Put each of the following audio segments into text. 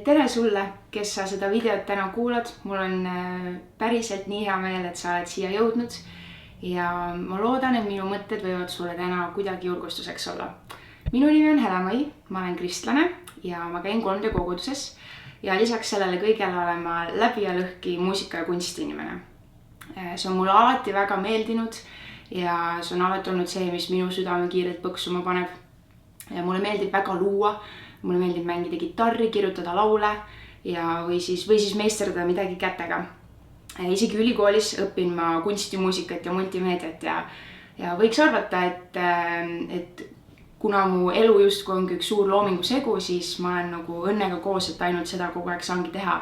tere sulle, kes sa seda videot täna kuulad. Mul on päriselt nii hea meel, et sa oled siia jõudnud ja ma loodan, et minu mõtted võivad sulle täna kuidagi julgustuseks olla. Minu nimi on Hele-Mai, ma olen kristlane ja ma käin 3D koguduses ja lisaks sellele kõigele olen ma läbi ja lõhki muusika ja kunsti inimene. See on mulle alati väga meeldinud ja see on alati olnud see, mis minu südame kiirelt põksuma paneb. Ja mulle meeldib väga luua, mulle meeldib mängida kitarri, kirjutada laule ja või siis meisterdada midagi kätega. Isegi ülikoolis õpin ma kunstimuusikat ja multimeediat ja võiks arvata, et kuna mu elu justkui ongi üks suur loomingu segu, siis ma olen nagu õnnega koos, et ainult seda kogu aeg saangi teha.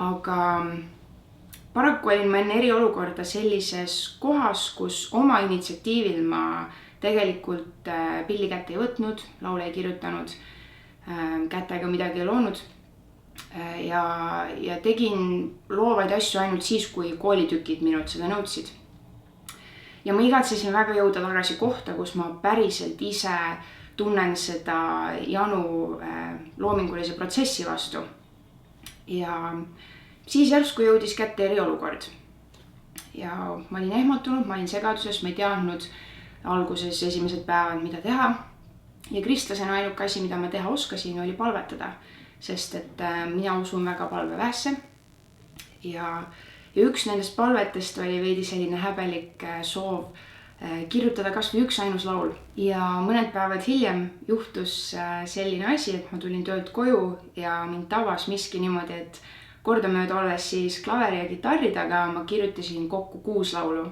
Aga paraku olin ma enne eriolukorda sellises kohas, kus oma initsiatiivil ma tegelikult pilli kätte ei võtnud, laule ei kirjutanud, kätega midagi ei loonud ja tegin loovaid asju ainult siis, kui koolitükid minult seda nõudsid. Ja ma igatsesin väga jõuda tagasi kohta, kus ma päriselt ise tunnen seda janu loomingulise protsessi vastu. Ja siis järsku jõudis kätte eriolukord. Ja ma olin ehmatunud, ma olin segaduses, ma ei teadnud alguses esimesed päevad, mida teha. Ja kristlasena ainuke asi, mida ma teha oskasin, oli palvetada, sest et mina usun väga palveväesse. Ja üks nendest palvetest oli veidi selline häbelik soov kirjutada kas või üks ainus laul. Ja mõned päevad hiljem juhtus selline asi, et ma tulin töölt koju ja mind tabas miski niimoodi, et kordamööda olles siis klaveri ja kitarri taga ma kirjutasin kokku 6 laulu.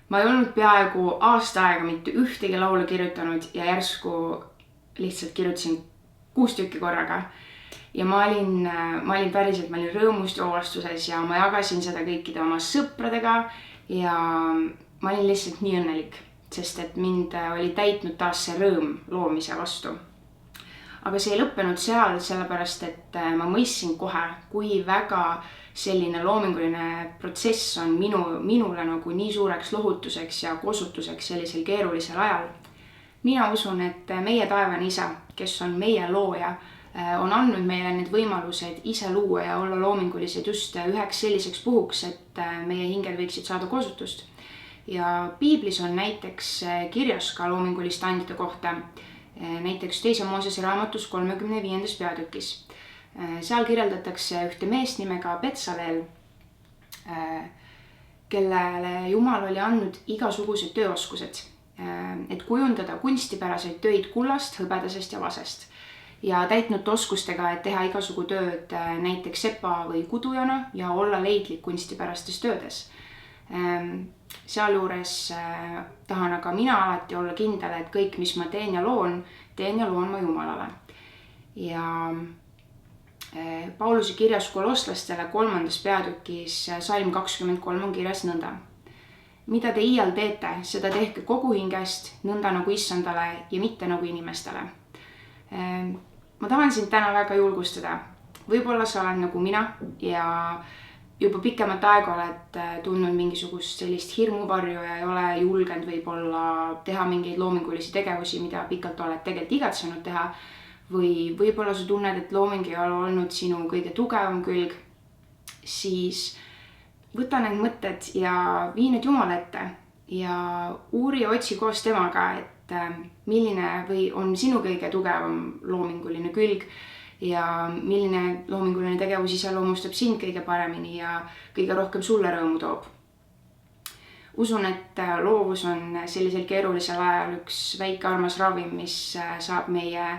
Ma ei olnud peaaegu aasta aega mitte ühtegi laulu kirjutanud ja järsku lihtsalt kirjutasin 6 tükki korraga. Ja ma olin päriselt, ma olin rõõmust ja ovastuses ja ma jagasin seda kõikide oma sõpradega ja ma olin lihtsalt nii õnnelik, sest et mind oli täitnud taas see rõõm loomise vastu. Aga see ei lõppenud seal, sellepärast et ma mõistsin kohe, kui väga selline loominguline protsess on minule nagu nii suureks lohutuseks ja kosutuseks sellisel keerulisel ajal. Mina usun, et meie taevane isa, kes on meie looja, on andnud meile need võimalused ise luua ja olla loomingulised just üheks selliseks puhuks, et meie hinged võiksid saada kosutust. Ja piiblis on näiteks kirjas ka loominguliste andide kohta, näiteks 2. Moosese raamatus 35. peatükis. Seal kirjeldatakse ühte meest nimega Betsaleel, kellele Jumal oli andnud igasugused tööoskused, et kujundada kunstipäraseid töid kullast, hõbedasest ja vasest. Ja täitnud oskustega, et teha igasugu tööd näiteks sepa või kudujana ja olla leidlik kunstipärastes töödes. Sealjuures tahan aga mina alati olla kindel, et kõik, mis ma teen ja loon ma Jumalale. Ja Pauluse kirjas kolosslastele 3. peatükis salm 23 on kirjas nõnda. Mida te iial teete, seda tehke kogu hingest, nõnda nagu issandale ja mitte nagu inimestele. Ma tahan sind täna väga julgustada. Võib-olla sa oled nagu mina ja juba pikemat aega oled tundnud mingisugust sellist hirmuvarju ja ei ole julgenud võib-olla teha mingeid loomingulisi tegevusi, mida pikalt oled tegelikult igatsenud teha. Või võib-olla sa tunned, et looming ei ole olnud sinu kõige tugevam külg, siis võta need mõtted ja vii need Jumala ette ja uuri ja otsi koos temaga, et milline või on sinu kõige tugevam loominguline külg ja milline loominguline tegevus iseloomustab sind kõige paremini ja kõige rohkem sulle rõõmu toob. Usun, et loovus on sellisel keerulisel ajal üks väike armas ravim, mis saab meie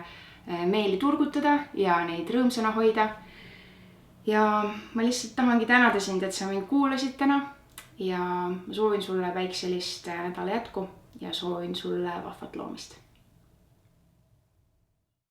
meeli turgutada ja neid rõõmsana hoida. Ja ma lihtsalt tahangi tänada sind, et sa mind kuulasid täna ja ma soovin sulle väikselist nädala jätku ja soovin sulle vahvat loomist.